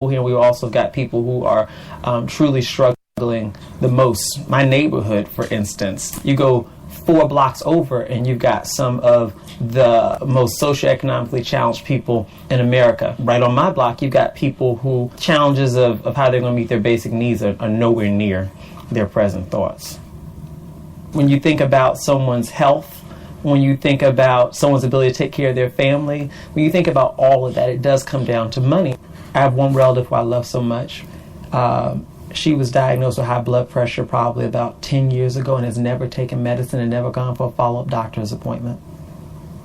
here. We also got people who are truly struggling the most. My neighborhood, for instance, you go 4 blocks over and you've got some of the most socioeconomically challenged people in America. Right on my block, you've got people who challenges of how they're going to meet their basic needs are nowhere near their present thoughts. When you think about someone's health, when you think about someone's ability to take care of their family, when you think about all of that, it does come down to money. I have one relative who I love so much. She was diagnosed with high blood pressure probably about 10 years ago and has never taken medicine and never gone for a follow-up doctor's appointment.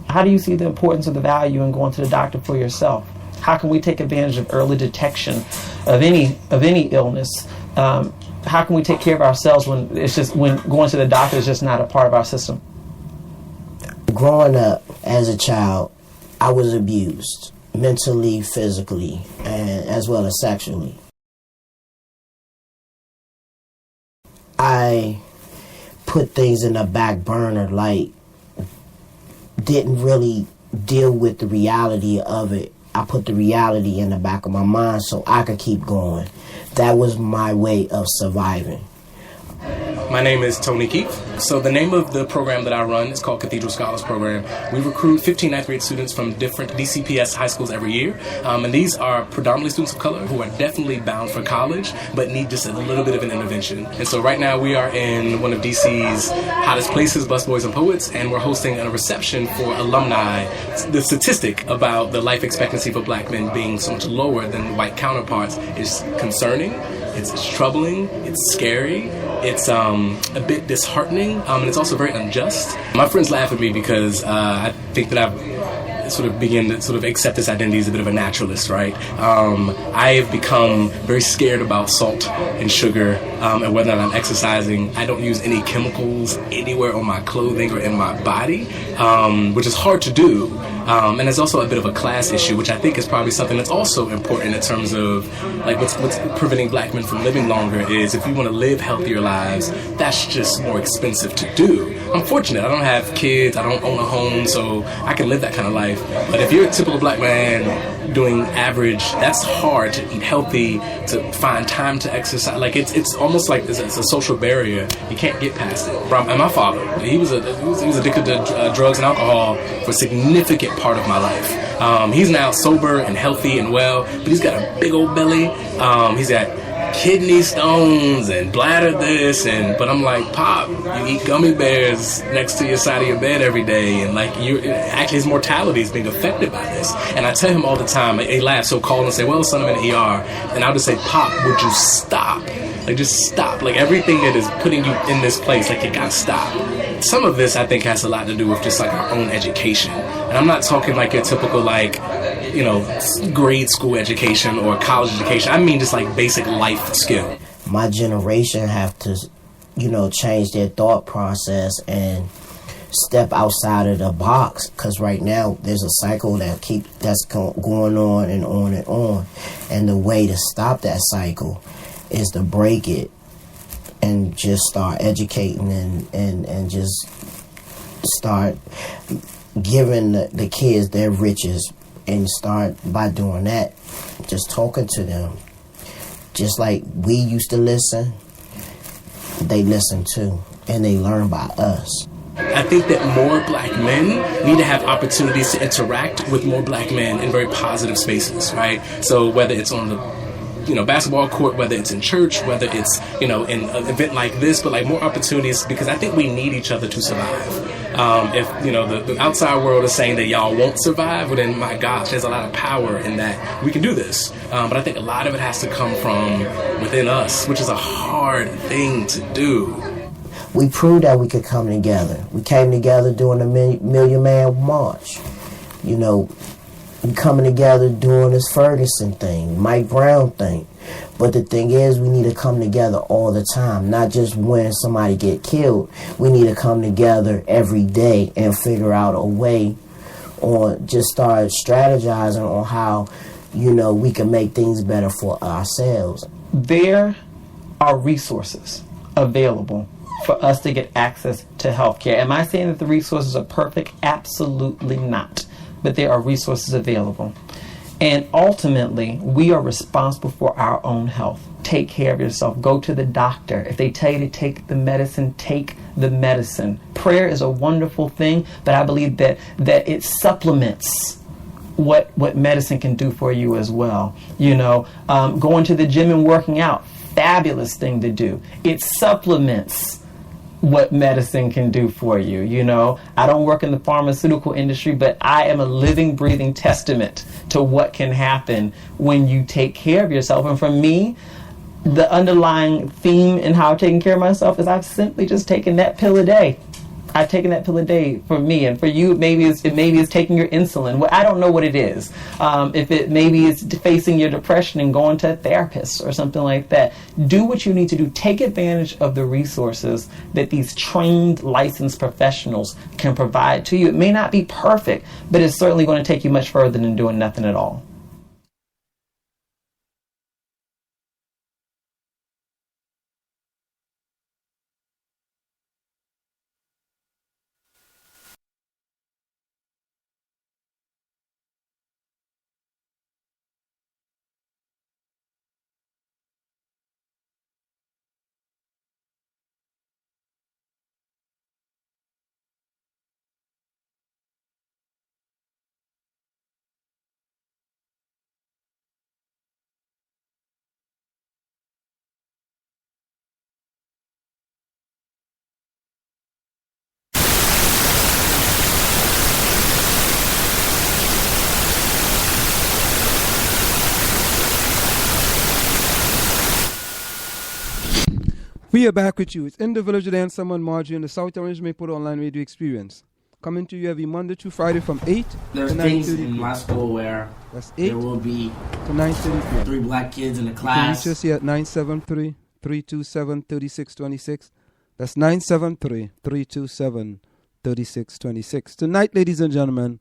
How do you see the importance of the value in going to the doctor for yourself? How can we take advantage of early detection of any illness? How can we take care of ourselves when going to the doctor is just not a part of our system? Growing up as a child, I was abused mentally, physically, and as well as sexually. I put things in the back burner, like didn't really deal with the reality of it. I put the reality in the back of my mind so I could keep going. That was my way of surviving. My name is Tony Keefe. So the name of the program that I run is called Cathedral Scholars Program. We recruit 15 ninth grade students from different DCPS high schools every year. And these are predominantly students of color who are definitely bound for college, but need just a little bit of an intervention. And so right now we are in one of DC's hottest places, Busboys and Poets, and we're hosting a reception for alumni. The statistic about the life expectancy for black men being so much lower than white counterparts is concerning. It's troubling. It's scary. It's a bit disheartening, and it's also very unjust. My friends laugh at me because I think that I've sort of begun to sort of accept this identity as a bit of a naturalist, right? I have become very scared about salt and sugar, and whether or not I'm exercising. I don't use any chemicals anywhere on my clothing or in my body, which is hard to do. And there's also a bit of a class issue, which I think is probably something that's also important in terms of like what's preventing black men from living longer is if you want to live healthier lives, that's just more expensive to do. I'm fortunate. I don't have kids. I don't own a home, so I can live that kind of life. But if you're a typical black man doing average, that's hard to eat healthy, to find time to exercise. Like it's almost like it's a social barrier. You can't get past it. And my father, he was addicted to drugs and alcohol for a significant part of my life. He's now sober and healthy and well, but he's got a big old belly. He's got kidney stones and bladder this, but I'm like, Pop, you eat gummy bears next to your side of your bed every day, and like actually his mortality is being affected by this. And I tell him all the time, he laughs, so call and say, well, son, I'm in the ER, and I'll just say, Pop, would you stop? Like, just stop. Like, everything that is putting you in this place, like, you gotta stop. Some of this, I think, has a lot to do with just, like, our own education. And I'm not talking, like, your typical, like, you know, grade school education or college education. I mean just, like, basic life skill. My generation have to, you know, change their thought process and step outside of the box, because right now there's a cycle that's going on and on and on. And the way to stop that cycle is to break it and just start educating and just start giving the kids their riches, and start by doing that, just talking to them. Just like we used to listen, they listen too, and they learn by us. I think that more black men need to have opportunities to interact with more black men in very positive spaces, right? So whether it's on the basketball court, whether it's in church, whether it's, in an event like this, but like more opportunities, because I think we need each other to survive. If, the outside world is saying that y'all won't survive, well then, my gosh, there's a lot of power in that. We can do this. But I think a lot of it has to come from within us, which is a hard thing to do. We proved that we could come together. We came together during the Million Man March. We coming together doing this Ferguson thing, Mike Brown thing. But the thing is, we need to come together all the time, not just when somebody get killed. We need to come together every day and figure out a way, or just start strategizing on how, we can make things better for ourselves. There are resources available for us to get access to healthcare. Am I saying that the resources are perfect? Absolutely not. But there are resources available. And ultimately, we are responsible for our own health. Take care of yourself. Go to the doctor. If they tell you to take the medicine, take the medicine. Prayer is a wonderful thing, but I believe that it supplements what medicine can do for you as well. Going to the gym and working out, fabulous thing to do. It supplements what medicine can do for you. I don't work in the pharmaceutical industry, but I am a living, breathing testament to what can happen when you take care of yourself. And for me, the underlying theme in how I've taken care of myself is I've simply just taken that pill a day. I've taken that pill a day for me, and for you, maybe it's taking your insulin. Well, I don't know what it is. Maybe it's facing your depression and going to a therapist or something like that. Do what you need to do. Take advantage of the resources that these trained, licensed professionals can provide to you. It may not be perfect, but it's certainly going to take you much further than doing nothing at all. We are back with you. It's in the Village with A&M Margie and the South Orange Maple Online Radio Experience. Coming to you every Monday through Friday from 8 There's to 9:30. things in my school where there will be to 9:30. 3 black kids in the You can class. reach us here at 973-327-3626. That's 973-327-3626. Tonight, ladies and gentlemen,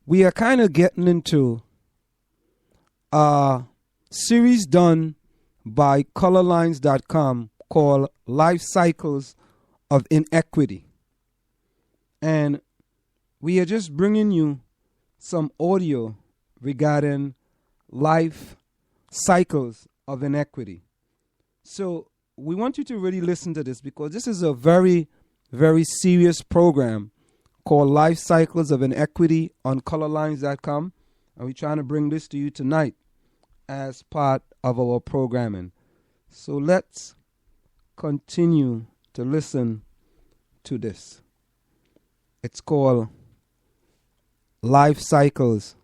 we are kind of getting into a series done by colorlines.com called Life Cycles of Inequity. And we are just bringing you some audio regarding life cycles of inequity. So we want you to really listen to this because this is a very, very serious program called Life Cycles of Inequity on colorlines.com. And we're trying to bring this to you tonight as part of our programming. So let's continue to listen to this. It's called Life Cycles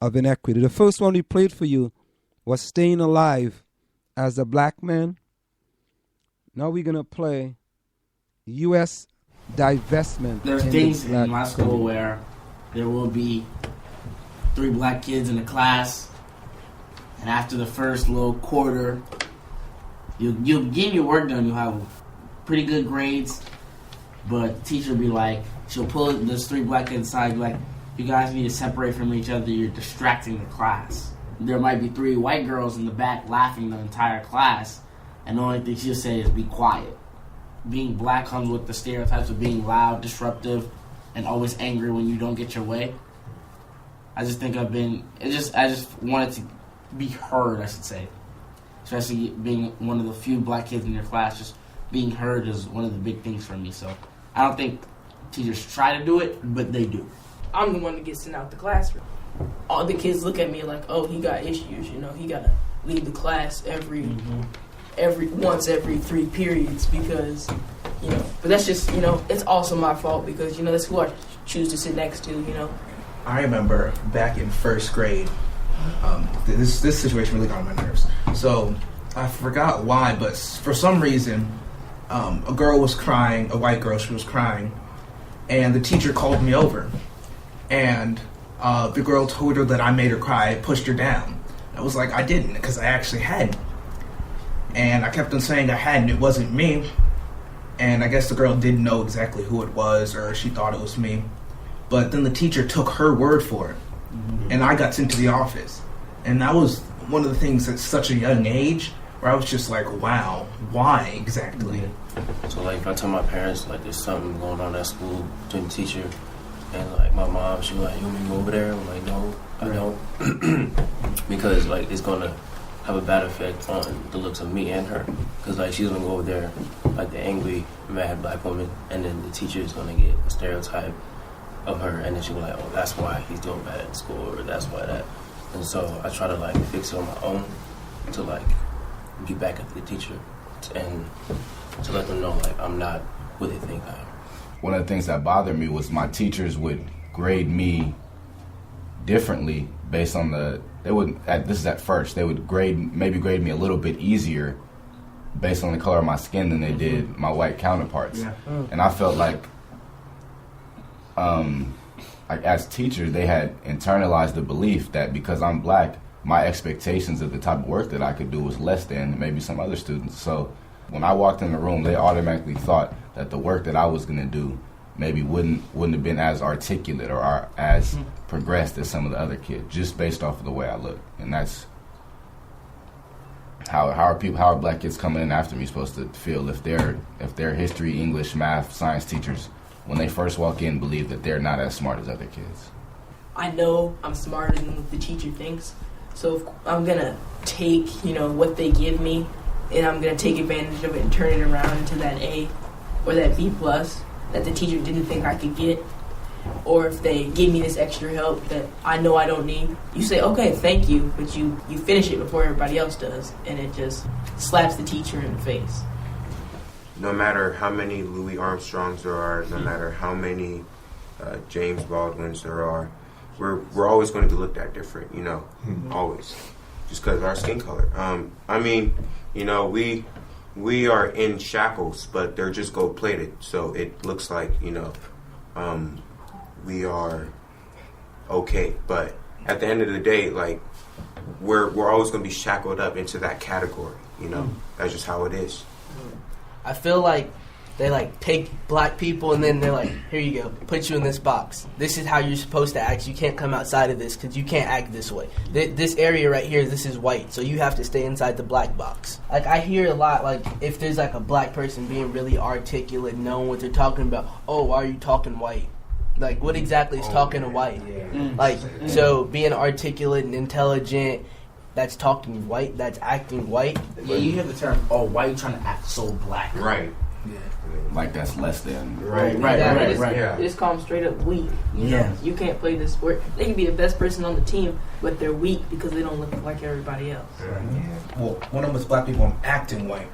of Inequity. The first one we played for you was Staying Alive as a Black Man. Now we're going to play U.S. divestment. There's things in my school where there will be 3 black kids in the class. And after the first little quarter, you'll get your work done. You'll have pretty good grades. But the teacher will be like, she'll pull those 3 black kids aside, be like, you guys need to separate from each other. You're distracting the class. There might be 3 white girls in the back laughing the entire class. And the only thing she'll say is be quiet. Being black comes with the stereotypes of being loud, disruptive, and always angry when you don't get your way. I just wanted to be heard, I should say. Especially being one of the few black kids in your class, just being heard is one of the big things for me. So I don't think teachers try to do it, but they do. I'm the one that gets sent out the classroom. All the kids look at me like, oh, he got issues, he gotta leave the class every 3 periods because, but that's just, it's also my fault because, that's who I choose to sit next to, I remember back in first grade, this situation really got on my nerves. So I forgot why, but for some reason, a girl was crying, a white girl, she was crying, and the teacher called me over. And the girl told her that I made her cry, I pushed her down. I was like, I didn't, because I actually hadn't. And I kept on saying I hadn't, it wasn't me. And I guess the girl didn't know exactly who it was, or she thought it was me. But then the teacher took her word for it. And I got sent to the office. And that was one of the things at such a young age where I was just like, wow, why exactly? So like if I tell my parents like there's something going on at school between the teacher And like my mom, she was like, "You want me to go over there?" I'm like, "No, I don't," because like it's gonna have a bad effect on the looks of me and her. Because like she's gonna go over there like the angry, mad black woman, and then the teacher is gonna get a stereotype of her, and then she'll be like, "Oh, that's why he's doing bad at school," or "That's why that." And so I try to like fix it on my own to like get back at the teacher and to let them know like I'm not what they think I am. One of the things that bothered me was my teachers would grade me differently based on this is at first, they would maybe grade me a little bit easier based on the color of my skin than they did my white counterparts. Yeah. And I felt like as teachers, they had internalized the belief that because I'm black, my expectations of the type of work that I could do was less than maybe some other students. So when I walked in the room, they automatically thought that the work that I was going to do maybe wouldn't have been as articulate or as progressed as some of the other kids, just based off of the way I look. And that's how are black kids coming in after me supposed to feel if they're history, English, math, science teachers, when they first walk in, believe that they're not as smart as other kids. I know I'm smarter than the teacher thinks, so I'm gonna take what they give me, and I'm gonna take advantage of it and turn it around into that A or that B plus that the teacher didn't think I could get. Or if they give me this extra help that I know I don't need, you say, okay, thank you, but you finish it before everybody else does, and it just slaps the teacher in the face. No matter how many Louis Armstrongs there are, no matter how many James Baldwins there are, we're always going to be looked at different, always, just because of our skin color. I mean, we are in shackles, but they're just gold plated, so it looks like we are okay. But at the end of the day, like we're always going to be shackled up into that category. That's just how it is. I feel like they like take black people and then they're like, here you go, put you in this box. This is how you're supposed to act. You can't come outside of this because you can't act this way. This area right here, this is white, so you have to stay inside the black box. Like I hear a lot, like if there's like a black person being really articulate, knowing what they're talking about. Oh, why are you talking white? Like what exactly is talking to white? Yeah. Like so being articulate and intelligent. That's talking white, that's acting white. Yeah, you hear the term, oh, why are you trying to act so black? Right. Yeah. Like that's less than. Right. Yeah. They just call them straight up weak. You can't play this sport. They can be the best person on the team, but they're weak because they don't look like everybody else. Right. Yeah. Well, when I'm with black people, I'm acting white.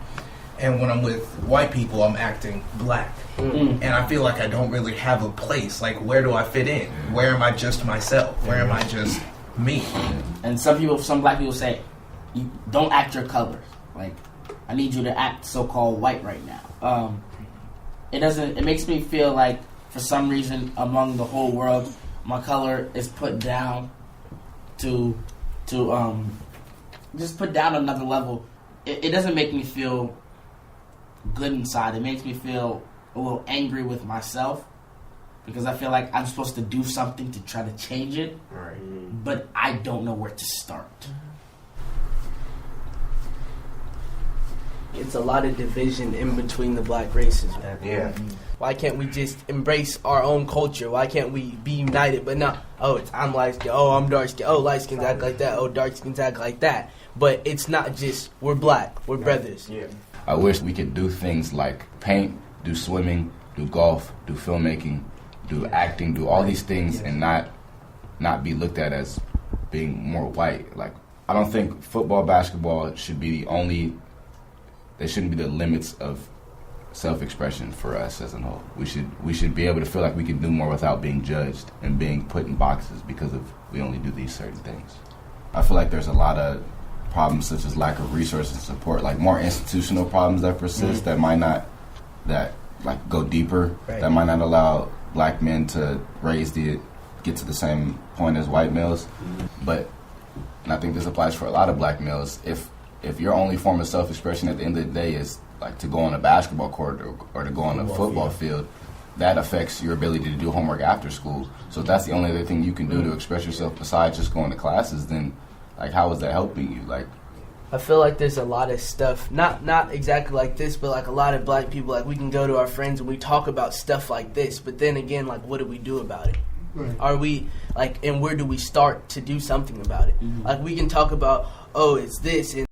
And when I'm with white people, I'm acting black. Mm-hmm. And I feel like I don't really have a place. Like, where do I fit in? Where am I just myself? Where am I just me? And some black people say, you don't act your color. Like, I need you to act so-called white right now. It makes me feel like, for some reason, among the whole world, my color is put down to just put down another level. It doesn't make me feel good inside. It makes me feel a little angry with myself. Because I feel like I'm supposed to do something to try to change it, right. But I don't know where to start. It's a lot of division in between the black races. Yeah. Why can't we just embrace our own culture? Why can't we be united? But no, I'm light skin. Oh, I'm dark skin. Oh, light skins act like that. Oh, dark skins act like that. But it's not just we're black. We're brothers. Yeah. I wish we could do things like paint, do swimming, do golf, do filmmaking, do acting, do all these things, and not be looked at as being more white. Like, I don't think football, basketball should be they shouldn't be the limits of self-expression for us as a whole. We should be able to feel like we can do more without being judged and being put in boxes because we only do these certain things. I feel like there's a lot of problems such as lack of resources and support, like more institutional problems that persist that go deeper, right. That might not allow black men to get to the same point as white males. But, and I think this applies for a lot of black males, if your only form of self-expression at the end of the day is like to go on a basketball court or to go on a football field, that affects your ability to do homework after school. So if that's the only other thing you can do to express yourself besides just going to classes, then like how is that helping you? Like I feel like there's a lot of stuff, not exactly like this, but like a lot of black people, like we can go to our friends and we talk about stuff like this, but then again, like what do we do about it? Right. Are we like, and where do we start to do something about it? Mm-hmm. Like we can talk about, oh, it's this, and